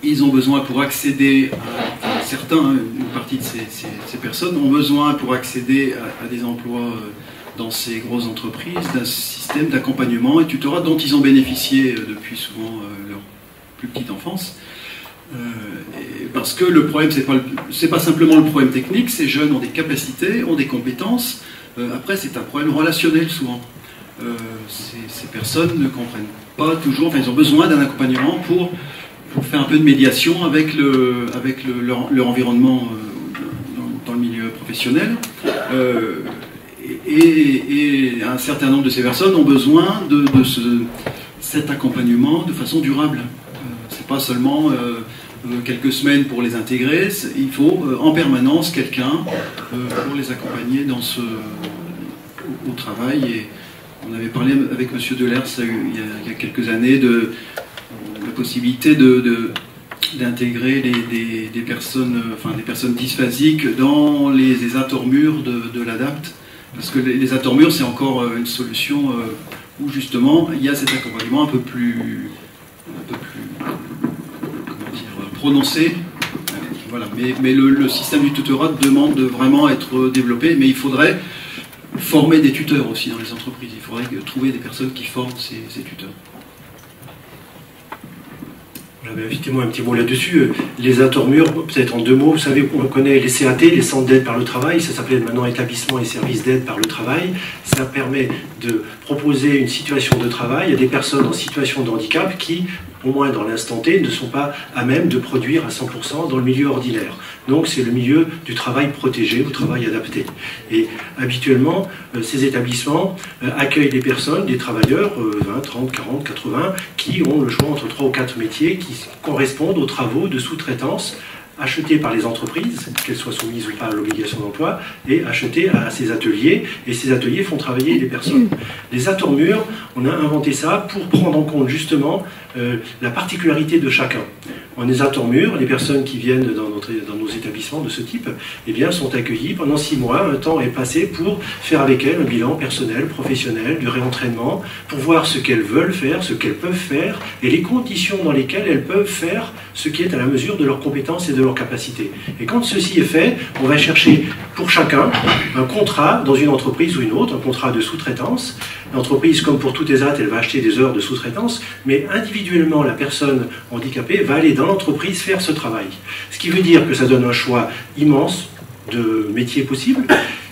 ils ont besoin pour accéder à une partie de ces personnes ont besoin pour accéder à des emplois dans ces grosses entreprises, d'un système d'accompagnement et tutorat dont ils ont bénéficié depuis souvent leur plus petite enfance. Parce que le problème, c'est pas simplement le problème technique, ces jeunes ont des capacités, ont des compétences, après c'est un problème relationnel souvent. Ces personnes ne comprennent pas toujours, ils ont besoin d'un accompagnement pour faire un peu de médiation avec leur environnement dans le milieu professionnel. Et un certain nombre de ces personnes ont besoin de cet accompagnement de façon durable. C'est pas seulement quelques semaines pour les intégrer, il faut en permanence quelqu'un pour les accompagner au travail. Et on avait parlé avec M. Delers il y a quelques années de la possibilité d'intégrer des personnes dysphasiques dans les attormures de l'ADAPT. Parce que les attormures, c'est encore une solution où justement il y a cet accompagnement un peu plus prononcé. Voilà. Mais le système du tutorat demande de vraiment être développé, mais il faudrait former des tuteurs aussi dans les entreprises. Il faudrait trouver des personnes qui forment ces tuteurs.
Effectivement, un petit mot là-dessus. Les ATORMUR, peut-être en 2 mots, vous savez, on connaît les CAT, les centres d'aide par le travail, ça s'appelait maintenant établissement et services d'aide par le travail. Ça permet de proposer une situation de travail à des personnes en situation de handicap qui, au moins dans l'instant T, ne sont pas à même de produire à 100% dans le milieu ordinaire. Donc c'est le milieu du travail protégé, ou travail adapté. Et habituellement, ces établissements accueillent des personnes, des travailleurs, 20, 30, 40, 80, qui ont le choix entre 3 ou 4 métiers qui correspondent aux travaux de sous-traitance achetés par les entreprises, qu'elles soient soumises ou pas à l'obligation d'emploi, et achetés à ces ateliers, et ces ateliers font travailler des personnes. Les ATORMUR, on a inventé ça pour prendre en compte justement la particularité de chacun. En les ATORMUR, les personnes qui viennent dans nos établissements de ce type, eh bien, sont accueillies pendant 6 mois, un temps est passé pour faire avec elles un bilan personnel, professionnel, du réentraînement, pour voir ce qu'elles veulent faire, ce qu'elles peuvent faire, et les conditions dans lesquelles elles peuvent faire ce qui est à la mesure de leurs compétences et de leurs capacités. Et quand ceci est fait, on va chercher pour chacun un contrat dans une entreprise ou une autre, un contrat de sous-traitance. L'entreprise, comme pour tout ESAT, elle va acheter des heures de sous-traitance, mais individuellement, la personne handicapée va aller dans l'entreprise faire ce travail. Ce qui veut dire que ça donne un choix immense de métiers possibles.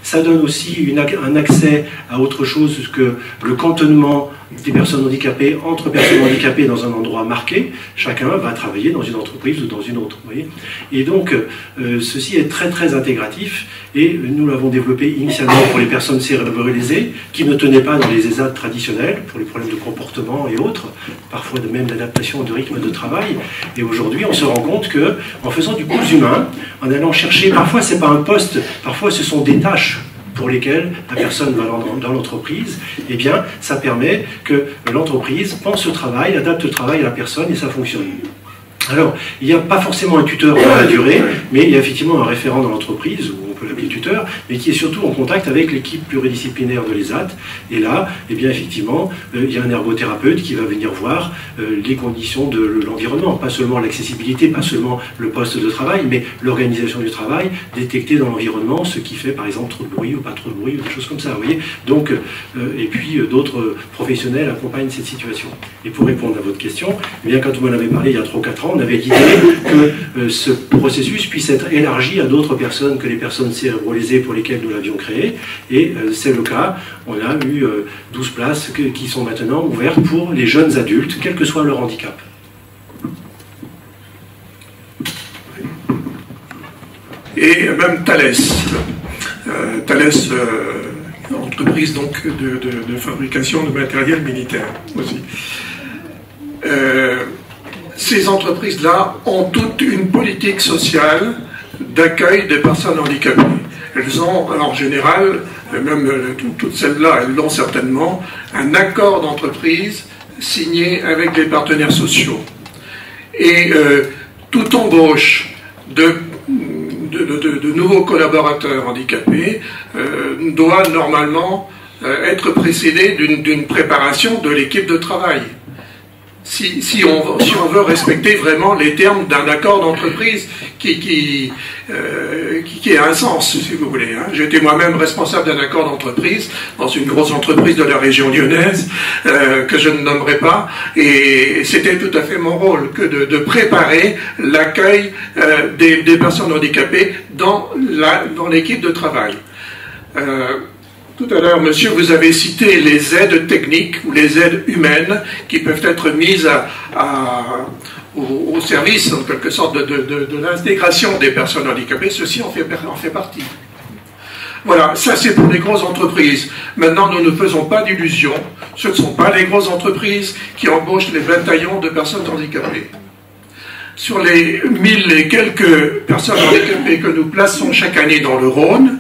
Ça donne aussi un accès à autre chose que le cantonnement des personnes handicapées entre personnes handicapées dans un endroit marqué. Chacun va travailler dans une entreprise ou dans une autre. Vous voyez. Et donc, ceci est très très intégratif et nous l'avons développé initialement pour les personnes cérébralisées qui ne tenaient pas dans les ESAT traditionnels pour les problèmes de comportement et autres, parfois même d'adaptation de rythme de travail. Et aujourd'hui, on se rend compte que en faisant du cours humain, en allant chercher, parfois c'est pas un poste, parfois ce sont des tâches pour lesquelles la personne va dans l'entreprise, eh bien, ça permet que l'entreprise pense au travail, adapte le travail à la personne et ça fonctionne. Alors, il n'y a pas forcément un tuteur dans la durée, mais il y a effectivement un référent dans l'entreprise, ou on peut l'appeler tuteur, mais qui est surtout en contact avec l'équipe pluridisciplinaire de l'ESAT. Et là, eh bien, effectivement, il y a un ergothérapeute qui va venir voir les conditions de l'environnement, pas seulement l'accessibilité, pas seulement le poste de travail, mais l'organisation du travail, détecter dans l'environnement ce qui fait, par exemple, trop de bruit ou pas trop de bruit, ou des choses comme ça, vous voyez. Donc, et puis d'autres professionnels accompagnent cette situation. Et pour répondre à votre question, eh bien, quand vous m'en avez parlé il y a 3 ou 4 ans, on avait l'idée que ce processus puisse être élargi à d'autres personnes que les personnes cérébralisées pour lesquelles nous l'avions créé. Et c'est le cas. On a eu 12 places qui sont maintenant ouvertes pour les jeunes adultes, quel que soit leur handicap.
Et même Thales. Thales, entreprise donc de fabrication de matériel militaire aussi. Ces entreprises-là ont toute une politique sociale d'accueil des personnes handicapées. Elles ont, en général, même toutes celles-là, elles l'ont certainement, un accord d'entreprise signé avec les partenaires sociaux. Et toute embauche de nouveaux collaborateurs handicapés doit normalement être précédée d'une préparation de l'équipe de travail. Si on veut respecter vraiment les termes d'un accord d'entreprise qui a un sens, si vous voulez. Hein. J'étais moi-même responsable d'un accord d'entreprise dans une grosse entreprise de la région lyonnaise, que je ne nommerai pas, et c'était tout à fait mon rôle que de préparer l'accueil des personnes handicapées dans l'équipe de travail. Tout à l'heure, monsieur, vous avez cité les aides techniques ou les aides humaines qui peuvent être mises au service, en quelque sorte, de l'intégration des personnes handicapées. Ceci en fait partie. Voilà, ça c'est pour les grosses entreprises. Maintenant, nous ne faisons pas d'illusions. Ce ne sont pas les grosses entreprises qui embauchent les bataillons de personnes handicapées. Sur les 1000 et quelques personnes handicapées que nous plaçons chaque année dans le Rhône,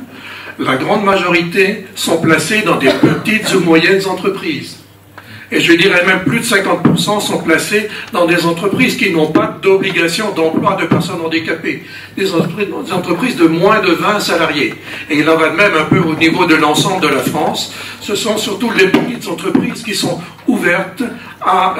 la grande majorité sont placées dans des petites ou moyennes entreprises. Et je dirais même plus de 50% sont placés dans des entreprises qui n'ont pas d'obligation d'emploi de personnes handicapées. Des entreprises de moins de 20 salariés. Et il en va de même un peu au niveau de l'ensemble de la France. Ce sont surtout les petites entreprises qui sont ouvertes à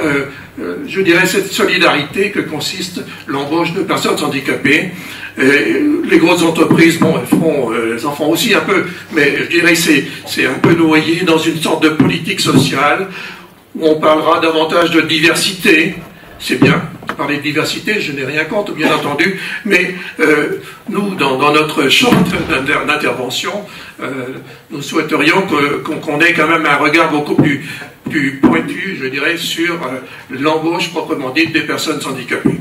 je dirais, cette solidarité que consiste l'embauche de personnes handicapées. Et les grosses entreprises, bon, elles en font aussi un peu, mais je dirais que c'est un peu noyé dans une sorte de politique sociale où on parlera davantage de diversité. C'est bien, parler de diversité, je n'ai rien contre, bien entendu, mais nous, dans notre champ d'intervention, nous souhaiterions qu'on ait quand même un regard beaucoup plus pointu, je dirais, sur l'embauche proprement dite des personnes handicapées.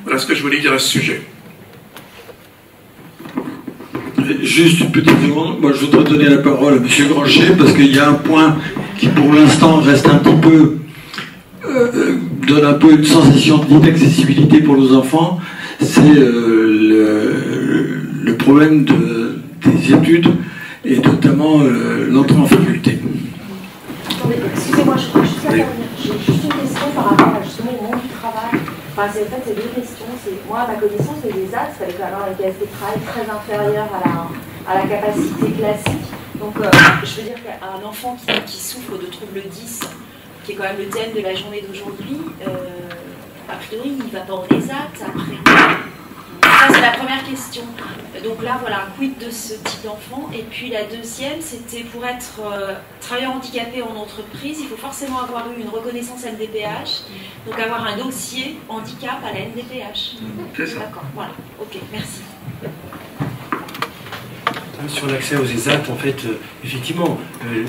Voilà ce que je voulais dire à ce sujet.
Juste une petite seconde, moi je voudrais donner la parole à M. Granchet parce qu'il y a un point qui pour l'instant reste un petit peu, donne un peu une sensation d'inaccessibilité pour nos enfants, c'est le problème des études et notamment l'entrée en faculté.
Attendez, excusez-moi, je crois juste intervenir. J'ai juste une question par rapport à justement au monde du travail. Enfin, en fait, c'est deux questions. Moi, à ma connaissance, les ESAT, il fallait quand même avoir une capacité de travail très inférieure à la capacité classique. Donc, je veux dire qu'un enfant qui souffre de troubles 10, qui est quand même le thème de la journée d'aujourd'hui, a priori, il ne va pas en ESAT après. Ça, c'est la première question. Donc là, voilà, quid de ce type d'enfant. Et puis la deuxième, c'était pour être travailleur handicapé en entreprise, il faut forcément avoir eu une reconnaissance MDPH, donc avoir un dossier handicap à la MDPH.
C'est ça.
D'accord, voilà. Ok, merci.
Sur l'accès aux ESAT, en fait, effectivement,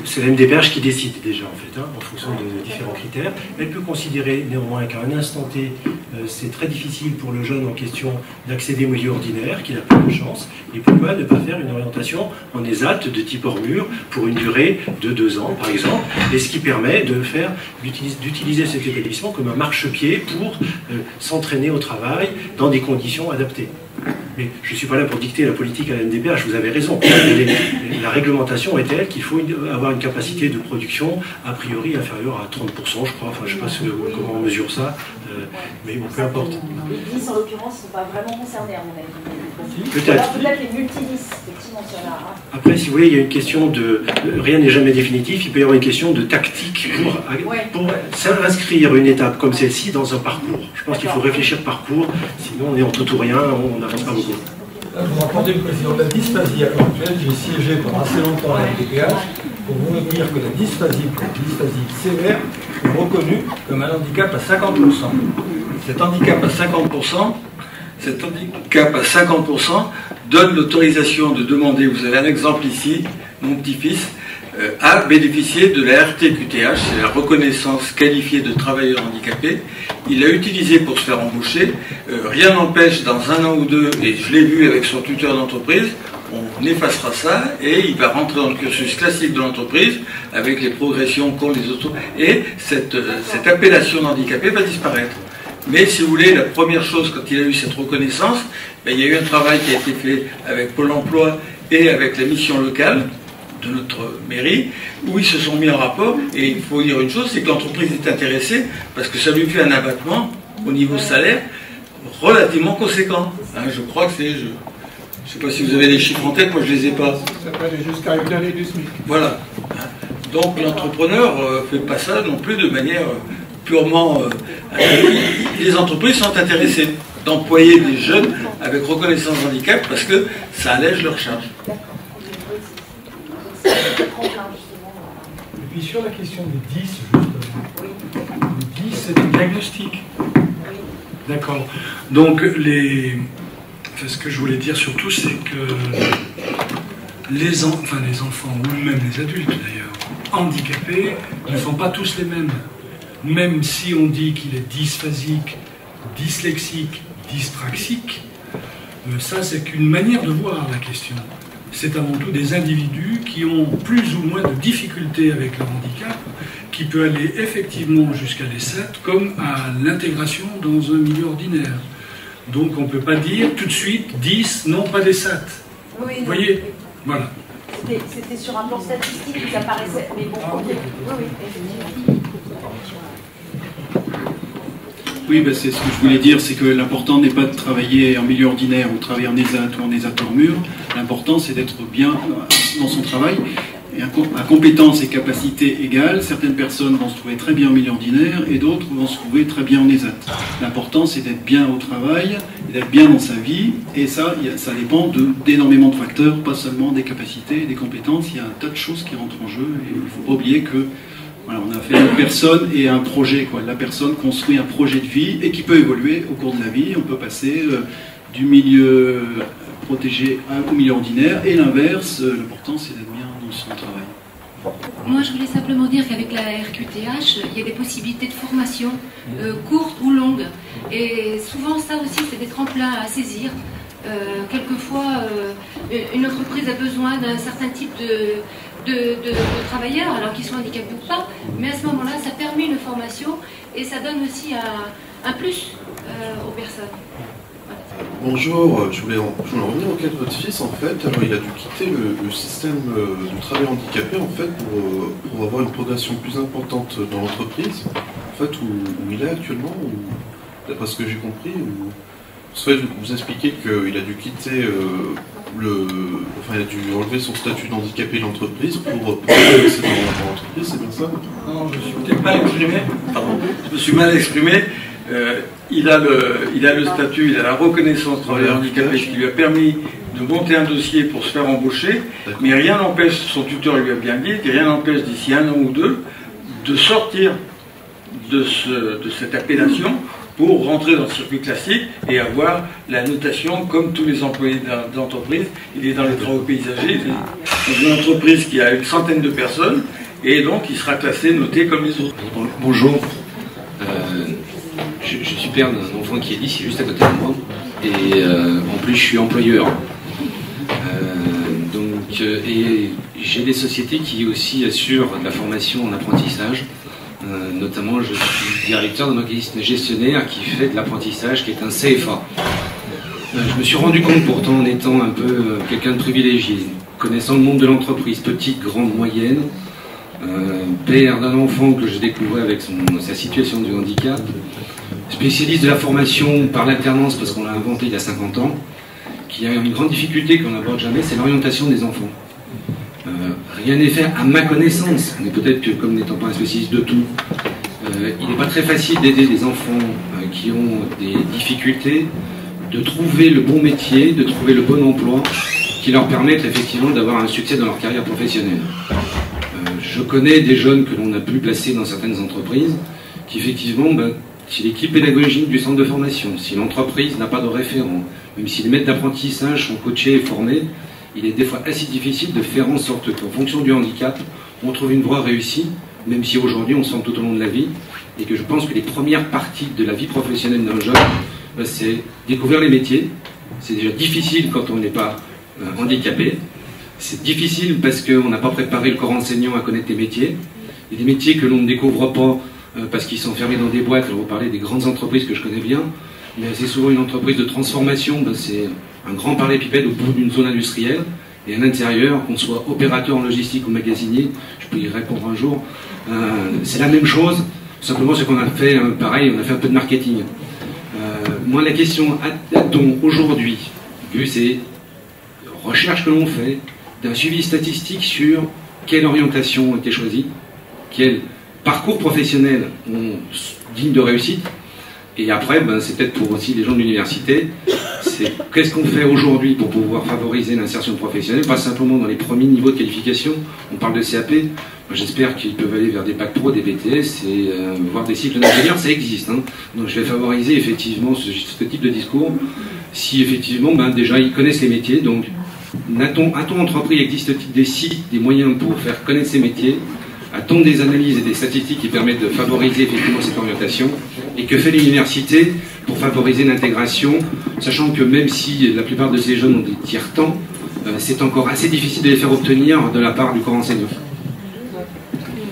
c'est la MDPH qui décide déjà, en fait, en fonction de différents critères. Elle peut considérer néanmoins qu'à un instant T, c'est très difficile pour le jeune en question d'accéder au milieu ordinaire, qu'il a peu de chance, et pourquoi ne pas faire une orientation en ESAT de type hors mur pour une durée de 2 ans, par exemple, et ce qui permet d'utiliser cet établissement comme un marchepied pour s'entraîner au travail dans des conditions adaptées. Mais je ne suis pas là pour dicter la politique à la MDPH, vous avez raison. La réglementation est telle qu'il faut avoir une capacité de production a priori inférieure à 30%, je crois. Enfin, je ne sais pas comment on mesure ça, mais bon, peu importe.
Les 10, en l'occurrence, ne sont pas vraiment concernés, à mon avis.
Peut-être.
Alors, peut-être les multi-10, effectivement, s'il y en a.
Après, si vous voulez, il y a une question de... Rien n'est jamais définitif, il peut y avoir une question de tactique pour s'inscrire une étape comme celle-ci dans un parcours. Je pense qu'il faut réfléchir parcours, sinon on est entre tout rien, on n'avance pas beaucoup.
Là, vous entendez le président de la dysphasie à l'heure actuelle, j'ai siégé pendant assez longtemps à la MDPH pour vous dire que la dysphasie sévère est reconnue comme un handicap à 50%. Cet handicap à 50% donne l'autorisation de demander, vous avez un exemple ici, mon petit-fils, a bénéficié de la RTQTH, c'est la reconnaissance qualifiée de travailleur handicapé. Il l'a utilisé pour se faire embaucher. Rien n'empêche, dans 1 an ou 2, et je l'ai vu avec son tuteur d'entreprise, on effacera ça et il va rentrer dans le cursus classique de l'entreprise avec les progressions qu'ont les autres. Et cette appellation d'handicapé va disparaître. Mais si vous voulez, la première chose, quand il a eu cette reconnaissance, il y a eu un travail qui a été fait avec Pôle emploi et avec la mission locale de notre mairie, où ils se sont mis en rapport, et il faut dire une chose, c'est que l'entreprise est intéressée, parce que ça lui fait un abattement au niveau salaire relativement conséquent. Je crois que c'est... Je ne sais pas si vous avez les chiffres en tête, moi je ne les ai pas.
Ça peut aller jusqu'à une année du SMIC.
Voilà. Donc l'entrepreneur ne fait pas ça non plus de manière purement... les entreprises sont intéressées d'employer des jeunes avec reconnaissance handicap parce que ça allège leurs charges.
Et
puis sur la question des 10, justement, les 10 c'est des diagnostics. D'accord. Donc ce que je voulais dire surtout, c'est que les enfants, ou même les adultes d'ailleurs, handicapés, ne sont pas tous les mêmes. Même si on dit qu'il est dysphasique, dyslexique, dyspraxique, ça c'est qu'une manière de voir la question. C'est avant tout des individus qui ont plus ou moins de difficultés avec leur handicap, qui peut aller effectivement jusqu'à l'ESAT, comme à l'intégration dans un milieu ordinaire. Donc on ne peut pas dire tout de suite 10, non pas d'ESAT.
Oui,
vous voyez? Voilà.
C'était sur un plan statistique que ça paraissait, mais bon, ok. Oui, effectivement.
Oui, c'est ce que je voulais dire, c'est que l'important n'est pas de travailler en milieu ordinaire ou travailler en ESAT ou en ESAT hors mur. L'important, c'est d'être bien dans son travail à compétences et capacités égales, certaines personnes vont se trouver très bien en milieu ordinaire et d'autres vont se trouver très bien en ESAT. L'important, c'est d'être bien au travail, d'être bien dans sa vie, et ça dépend d'énormément de facteurs, pas seulement des capacités et des compétences. Il y a un tas de choses qui rentrent en jeu, et il ne faut pas oublier que voilà, on a fait une personne et un projet, quoi. La personne construit un projet de vie et qui peut évoluer au cours de la vie. On peut passer du milieu protégé au milieu ordinaire, et l'inverse. L'important, c'est d'être bien dans son travail.
Moi, je voulais simplement dire qu'avec la RQTH, il y a des possibilités de formation courtes ou longues. Et souvent, ça aussi, c'est des tremplins à saisir. Quelquefois, une entreprise a besoin d'un certain type de travailleurs, alors qu'ils soient handicapés ou pas. Mais à ce moment-là, ça permet une formation et ça donne aussi un plus aux personnes.
Bonjour, je voulais en revenir au cas de votre fils. En fait, alors, il a dû quitter le système du travail handicapé en fait pour avoir une progression plus importante dans l'entreprise, en fait, où il est actuellement, d'après ce que j'ai compris. Vous expliquez qu'il a dû quitter il a dû enlever son statut d'handicapé de l'entreprise pour progresser dans l'entreprise, c'est bien ça?
Non, je me suis peut-être mal exprimé. Pardon, je me suis mal exprimé. Il a le statut, il a la reconnaissance de travailleur handicapé qui lui a permis de monter un dossier pour se faire embaucher, mais rien n'empêche, son tuteur lui a bien dit, rien n'empêche d'ici 1 an ou 2 de sortir de cette appellation pour rentrer dans le circuit classique et avoir la notation comme tous les employés d'entreprise. Il est dans les travaux paysagers, dans une entreprise qui a une centaine de personnes, et donc il sera classé, noté comme les autres.
Bonjour. Je suis père d'un enfant qui est ici, juste à côté de moi, et en plus je suis employeur. Et j'ai des sociétés qui aussi assurent de la formation en apprentissage. Notamment, je suis directeur d'un organisme gestionnaire qui fait de l'apprentissage, qui est un CFA. Je me suis rendu compte, pourtant, en étant un peu quelqu'un de privilégié, connaissant le monde de l'entreprise, petite, grande, moyenne, père d'un enfant que je découvrais avec sa situation de handicap, spécialiste de la formation par l'alternance, parce qu'on l'a inventé il y a 50 ans, qui a une grande difficulté qu'on n'aborde jamais, c'est l'orientation des enfants. Rien n'est fait à ma connaissance, mais peut-être que comme n'étant pas un spécialiste de tout, il n'est pas très facile d'aider des enfants qui ont des difficultés, de trouver le bon métier, de trouver le bon emploi, qui leur permettent effectivement d'avoir un succès dans leur carrière professionnelle. Je connais des jeunes que l'on a pu placer dans certaines entreprises, qui effectivement, si l'équipe pédagogique du centre de formation, si l'entreprise n'a pas de référent, même si les maîtres d'apprentissage sont coachés et formés, il est des fois assez difficile de faire en sorte qu'en fonction du handicap, on trouve une voie réussie, même si aujourd'hui on se forme tout au long de la vie, et que je pense que les premières parties de la vie professionnelle d'un jeune, c'est découvrir les métiers. C'est déjà difficile quand on n'est pas handicapé. C'est difficile parce qu'on n'a pas préparé le corps enseignant à connaître les métiers. Il y a des métiers que l'on ne découvre pas parce qu'ils sont fermés dans des boîtes. On va parler des grandes entreprises que je connais bien, mais c'est souvent une entreprise de transformation. C'est un grand parallépipède au bout d'une zone industrielle, et à l'intérieur, qu'on soit opérateur en logistique ou magasinier, je peux y répondre un jour, c'est la même chose, simplement ce qu'on a fait, pareil, on a fait un peu de marketing. Moi, la question, a-t-on aujourd'hui, vu ces recherches que l'on fait, d'un suivi statistique sur quelle orientation a été choisie, quel parcours professionnel on digne de réussite, et après, c'est peut-être pour aussi les gens de l'université, c'est qu'est-ce qu'on fait aujourd'hui pour pouvoir favoriser l'insertion professionnelle, pas simplement dans les premiers niveaux de qualification. On parle de CAP, j'espère qu'ils peuvent aller vers des bacs pro, des BTS, et voir des cycles d'ingénieurs, ça existe. Donc je vais favoriser effectivement ce type de discours, si effectivement, déjà ils connaissent les métiers. Donc a-t-on entrepris, existe-t-il des sites, des moyens pour faire connaître ces métiers? A-t-on des analyses et des statistiques qui permettent de favoriser effectivement cette orientation? Et que fait l'université pour favoriser l'intégration, sachant que même si la plupart de ces jeunes ont des tiers-temps, c'est encore assez difficile de les faire obtenir de la part du corps enseignant.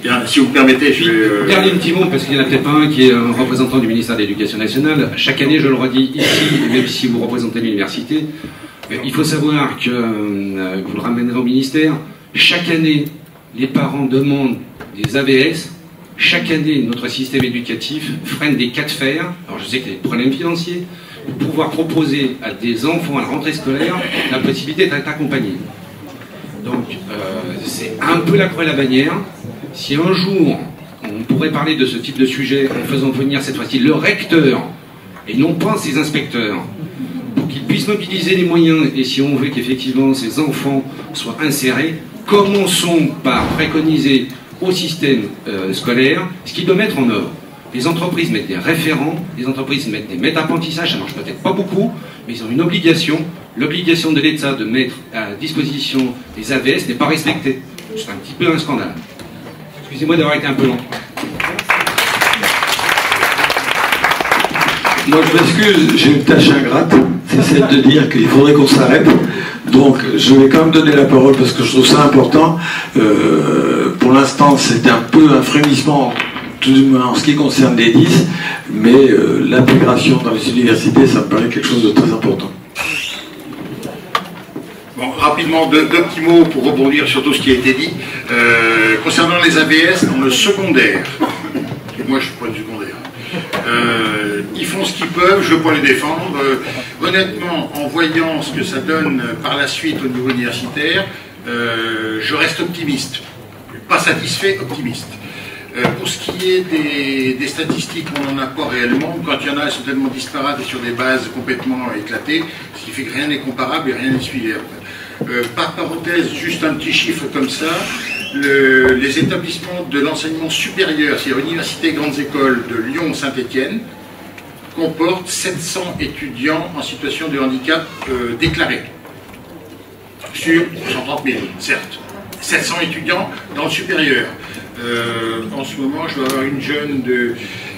Bien, si vous permettez, je vais...
Dernier petit mot, parce qu'il n'y en a peut-être pas un qui est un représentant du ministère de l'Éducation nationale. Chaque année, je le redis ici, et même si vous représentez l'université, il faut savoir que, vous le ramènerez au ministère, chaque année, les parents demandent des AVS. Chaque année, notre système éducatif freine des cas de fer. Alors je sais qu'il y a des problèmes financiers, pour pouvoir proposer à des enfants à la rentrée scolaire la possibilité d'être accompagnés. Donc c'est un peu la croix et la bannière. Si un jour on pourrait parler de ce type de sujet en faisant venir cette fois-ci le recteur et non pas ses inspecteurs, pour qu'ils puissent mobiliser les moyens, et si on veut qu'effectivement ces enfants soient insérés, commençons par préconiser au système scolaire ce qu'il doit mettre en œuvre. Les entreprises mettent des référents, les entreprises mettent des maîtres d'apprentissage, ça marche peut-être pas beaucoup, mais ils ont une obligation. L'obligation de l'État de mettre à disposition des AVS n'est pas respectée. C'est un petit peu un scandale. Excusez-moi d'avoir été un peu long.
Moi je m'excuse, j'ai une tâche ingrate, c'est celle de dire qu'il faudrait qu'on s'arrête. Donc je vais quand même donner la parole parce que je trouve ça important. Pour l'instant c'est un peu un frémissement, tout du moins en ce qui concerne les 10, mais l'intégration dans les universités, ça me paraît quelque chose de très important.
Bon, rapidement, deux petits mots pour rebondir sur tout ce qui a été dit. Concernant les AVS dans le secondaire, moi je suis pas du secondaire, ils font ce qu'ils peuvent, je veux pas les défendre. Honnêtement, en voyant ce que ça donne par la suite au niveau universitaire, je reste optimiste. Pas satisfait, optimiste. Pour ce qui est des statistiques, on n'en a pas réellement. Quand il y en a, elles sont tellement disparates et sur des bases complètement éclatées, ce qui fait que rien n'est comparable et rien n'est suivi. Par parenthèse, juste un petit chiffre comme ça, les établissements de l'enseignement supérieur, c'est-à-dire universités et grandes écoles de Lyon-Saint-Étienne, comportent 700 étudiants en situation de handicap déclarés, sur 130 000, certes. 700 étudiants dans le supérieur. En ce moment, je dois avoir une jeune de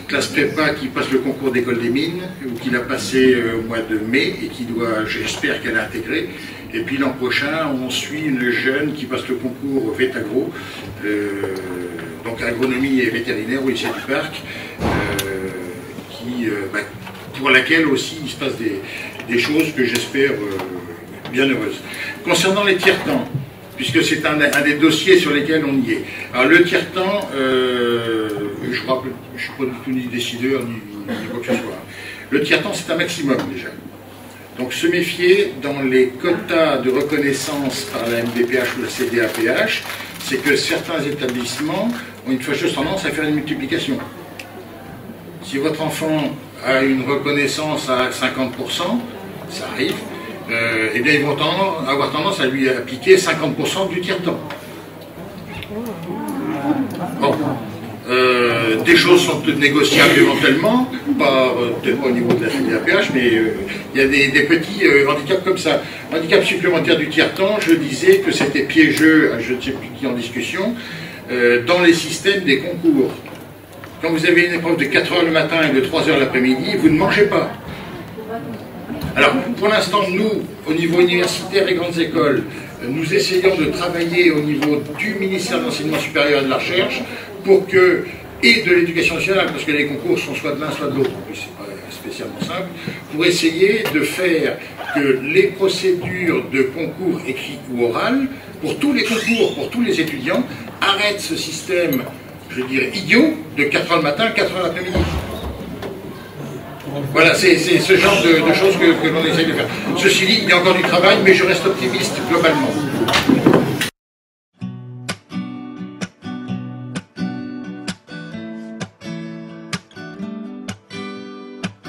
classe prépa qui passe le concours d'école des mines, ou qui l'a passé au mois de mai, et qui doit, j'espère qu'elle a intégré. Et puis l'an prochain, on suit une jeune qui passe le concours Vétagro, donc agronomie et vétérinaire au lycée du Parc, pour laquelle aussi il se passe des choses que j'espère bien heureuses. Concernant les tiers-temps, puisque c'est un des dossiers sur lesquels on y est. Alors le tiers-temps, je ne suis pas du tout ni décideur, ni quoi que ce soit. Le tiers-temps, c'est un maximum déjà. Donc se méfier dans les quotas de reconnaissance par la MDPH ou la CDAPH, c'est que certains établissements ont une fâcheuse tendance à faire une multiplication. Si votre enfant a une reconnaissance à 50%, ça arrive, eh bien ils vont avoir tendance à lui appliquer 50% du tiers-temps. Bon. Des choses sont négociables éventuellement, peut-être pas au niveau de la CDAPH, mais il y a des petits handicaps comme ça. Handicap supplémentaire du tiers-temps, je disais que c'était piégeux, je ne sais plus qui en discussion, dans les systèmes des concours. Quand vous avez une épreuve de 4 h le matin et de 3 h l'après-midi, vous ne mangez pas. Alors, pour l'instant, nous, au niveau universitaire et grandes écoles, nous essayons de travailler au niveau du ministère de l'Enseignement supérieur et de la Recherche pour que, et de l'éducation nationale, parce que les concours sont soit de l'un, soit de l'autre, en plus c'est pas spécialement simple, pour essayer de faire que les procédures de concours écrit ou oral, pour tous les concours, pour tous les étudiants, arrêtent ce système, je dirais, idiot, de 4 h le matin, 4 h l'après-midi. Voilà, c'est ce genre de choses que l'on essaye de faire. Ceci dit, il y a encore du travail, mais je reste optimiste globalement.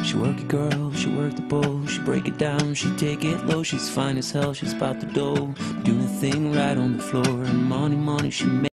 She work it girl, she work the bowl, she break it down, she take it low, she's fine as hell, she's about the dough, doing a thing right on the floor, and money, she make